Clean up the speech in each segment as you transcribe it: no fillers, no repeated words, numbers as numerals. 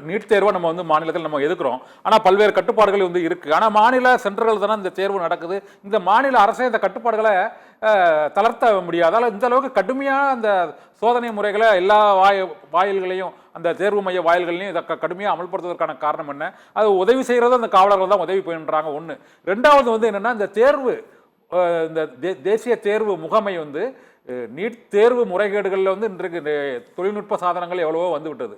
NEET தேர்வை நம்ம வந்து மாநிலத்தில் நம்ம எதுக்குறோம். ஆனால் பல்வேறு கட்டுப்பாடுகள் வந்து இருக்கு. ஆனால் மாநில சென்டர்கள் தானே இந்த தேர்வு நடக்குது. இந்த மாநில அரசே இந்த கட்டுப்பாடுகளை தளர்த்த முடியாது. அதனால் இந்த அளவுக்கு கடுமையாக அந்த சோதனை முறைகளை எல்லா வாயில்களையும் அந்த தேர்வு மைய வாயில்களையும் இதை கடுமையாக அமல்படுத்துவதற்கான காரணம் என்ன? அது உதவி செய்கிறது அந்த காவலர்கள் தான் உதவி பண்ணுறாங்க. ஒன்று. ரெண்டாவது வந்து என்னென்னா, இந்த தேர்வு இந்த தேசிய தேர்வு முகமை வந்து நீட் தேர்வு முறைகேடுகளில் வந்து இன்றைக்கு தொழில்நுட்ப சாதனங்கள் எவ்வளவோ வந்து விட்டது.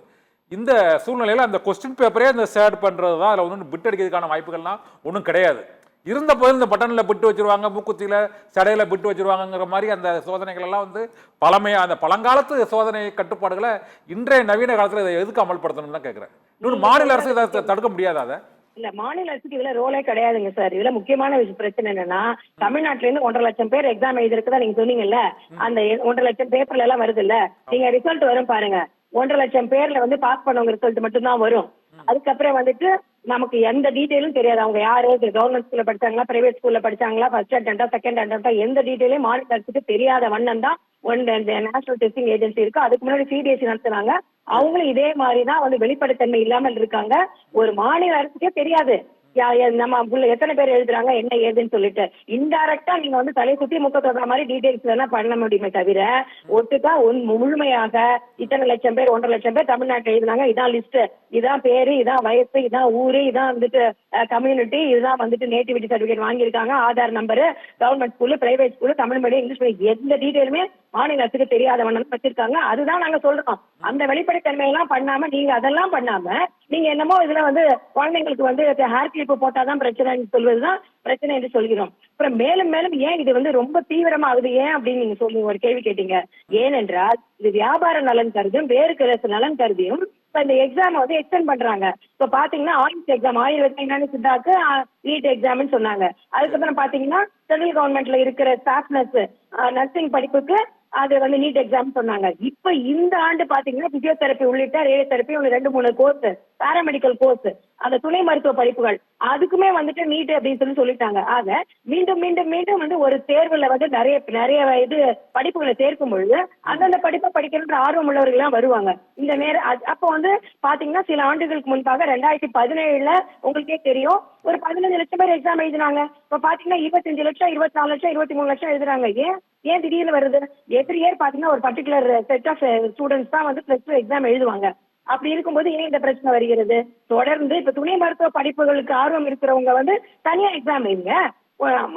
இந்த சூழ்நிலையில் அந்த கொஸ்டின் பேப்பரே அந்த ஷேர் பண்ணுறது தான். அதில் வந்து பிட் அடிக்கிறதுக்கான வாய்ப்புகள்லாம் ஒன்றும் கிடையாது. இருந்த போது இந்த பட்டனில் பிட்டு வச்சிருவாங்க, மூக்குத்தியில் சடையில் பிட்டு வச்சிருவாங்கங்கிற மாதிரி அந்த சோதனைகள் எல்லாம் வந்து பழமையாக அந்த பழங்காலத்து சோதனை கட்டுப்பாடுகளை இன்றைய நவீன காலத்தில் இதை எதுக்கு அமல்படுத்தணும்னு தான் கேட்குறேன். இன்னொரு மாநில அரசு இதை தடுக்க முடியாதா? அதை இல்ல, மாநில அரசுக்கு இதுல ரோலே கிடையாதுங்க சார். இதுல முக்கியமான பிரச்சனை என்னன்னா, தமிழ்நாட்டுல இருந்து 1.5 லட்சம் பேர் எக்ஸாம் எழுதிருக்குதா நீங்க சொன்னீங்கல்ல, அந்த 1.5 லட்சம் பேப்பர்ல எல்லாம் வருது இல்ல, நீங்க ரிசல்ட் வரும் பாருங்க. 1.5 லட்சம் பேர்ல வந்து பாஸ் பண்ணவங்க ரிசல்ட் மட்டும் தான் வரும். அதுக்கப்புறம் வந்துட்டு நமக்கு எந்த டீடைலும் தெரியாது. அவங்க யாரு, கவர்மெண்ட் ஸ்கூல்ல படிச்சாங்களா, பிரைவேட் ஸ்கூல்ல படிச்சாங்களா, ஃபர்ஸ்ட் அட்டெண்டா செகண்ட் அட்டெண்டா, எந்த டீடைலையும் மாநில அரசுக்கு தெரியாத வண்ணம் தான் நேஷனல் டெஸ்டிங் ஏஜென்சி இருக்கு. அதுக்கு முன்னாடி சிபிஎஸ்சி நடத்துனாங்க. அவங்களும் இதே மாதிரிதான் வந்து வெளிப்படைத்தன்மை இல்லாமல் இருக்காங்க. ஒரு மாநில அரசுக்கே தெரியாது நம்ம எத்தனை பேர் எழுதுறாங்க என்ன ஏதுன்னு சொல்லிட்டு. இன்டைரக்டா நீங்க வந்து தலை சுத்தி முக்க தொடர மாதிரி டீடைல்ஸ் வேணா பண்ண முடியுமே தவிர, ஒட்டுக்கா முழுமையாக இத்தனை லட்சம் பேர் 1.5 லட்சம் பேர் தமிழ்நாட்டில் எழுதுனாங்க, இதான் லிஸ்ட், இதான் பேரு, இதான் வயசு, இதான் ஊரு, இதான் வந்துட்டு கம்யூனிட்டி, இதுதான் வந்துட்டு நேட்டிவிட்டி சர்டிபிகேட் வாங்கியிருக்காங்க, Aadhaar number, government school, private school, Tamil medium, English medium, எந்த டீடைலுமே மாநில அரசுக்கு தெரியாதவன்னு வச்சிருக்காங்க. அதுதான் நாங்க சொல்றோம். அந்த வெளிப்படைத்தன்மை எல்லாம் பண்ணாம, நீங்க அதெல்லாம் பண்ணாம, நீங்க என்னமோ இதுல வந்து குழந்தைங்களுக்கு வந்து ஹேர் கிளிப் போட்டாதான் பிரச்சனை சொல்வதுதான் பிரச்சனை என்று சொல்கிறோம். அப்புறம் மேலும் மேலும் ஏன் இது வந்து ரொம்ப தீவிரமா ஆகுது ஏன் அப்படின்னு நீங்க சொல்லுங்க, ஒரு கேள்வி கேட்டீங்க. ஏனென்றால் இது வியாபார நலன் கருதியும் வேறு நலன் கருதியும் இப்ப இந்த எக்ஸாம் வந்து எக்ஸ்டெண்ட் பண்றாங்க. இப்ப பாத்தீங்கன்னா ஆயுஷ் எக்ஸாம் 1000 சித்தாக்கு நீட் எக்ஸாம்னு சொன்னாங்க. அதுக்கப்புறம் பாத்தீங்கன்னா சென்ட்ரல் கவர்மெண்ட்ல இருக்கிற ஸ்டாஃப் நர்சிங் படிப்புக்கு அது வந்து நீட் எக்ஸாம் சொன்னாங்க. இப்ப இந்த ஆண்டு பாத்தீங்கன்னா பிசியோதெரப்பி உள்ளிட்ட radio therapy 2-3 course, paramedical course, அந்த துணை மருத்துவ படிப்புகள், அதுக்குமே வந்துட்டு நீட் அப்படின்னு சொல்லிட்டாங்க. ஆக மீண்டும் மீண்டும் மீண்டும் வந்து ஒரு தேர்வுல வந்து நிறைய இது படிப்புகளை சேர்க்கும் பொழுது அந்தந்த படிப்பை படிக்கணுன்ற ஆர்வம் உள்ளவர்கள் எல்லாம் வருவாங்க. இந்த நேரம் அப்ப வந்து பாத்தீங்கன்னா சில ஆண்டுகளுக்கு முன்பாக 2017 உங்களுக்கே தெரியும், ஒரு 15 லட்சம் பேர் எக்ஸாம் எழுதினாங்க. இப்ப பாத்தீங்கன்னா 25 லட்சம், 24 லட்சம், 23 லட்சம் எழுதுறாங்க. ஏன் திடீர்னு வருது? எவ்ரி இயர் பாத்தீங்கன்னா ஒரு பர்டிகுலர் செட் ஆஃப் ஸ்டூடெண்ட்ஸ் தான் வந்து +2 எக்ஸாம் எழுதுவாங்க. அப்படி இருக்கும்போது ஏன் இந்த பிரச்சனை வருகிறது? தொடர்ந்து இப்ப துணை மருத்துவ படிப்புகளுக்கு ஆர்வம் இருக்கிறவங்க வந்து தனியா எக்ஸாம் எழுதுங்க.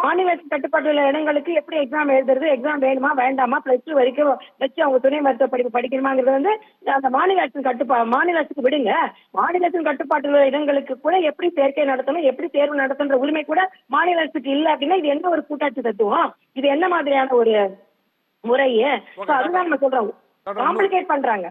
மாநில கட்டுப்பாட்டுள்ள இடங்களுக்கு எப்படி எக்ஸாம் எழுதுறது, எக்ஸாம் வேணுமா வேண்டாமா, +2 வரைக்கும் வச்சு அவங்க துணை மருத்துவ படிப்பு படிக்கணுமாங்கிறது வந்து அந்த மாநில அரசுக்கு விடுங்க. மாநிலத்தின் கட்டுப்பாட்டுள்ள இடங்களுக்கு கூட எப்படி சேர்க்கை நடத்தணும், எப்படி தேர்வு நடத்துன்ற உரிமை கூட மாநில அரசுக்கு இல்லை அப்படின்னா இது என்ன ஒரு கூட்டாட்சி தத்துவம்? இது என்ன மாதிரியான ஒரு முறையே? அதுதான் நம்ம சொல்றோம், காம்ப்ளிகேட் பண்றாங்க.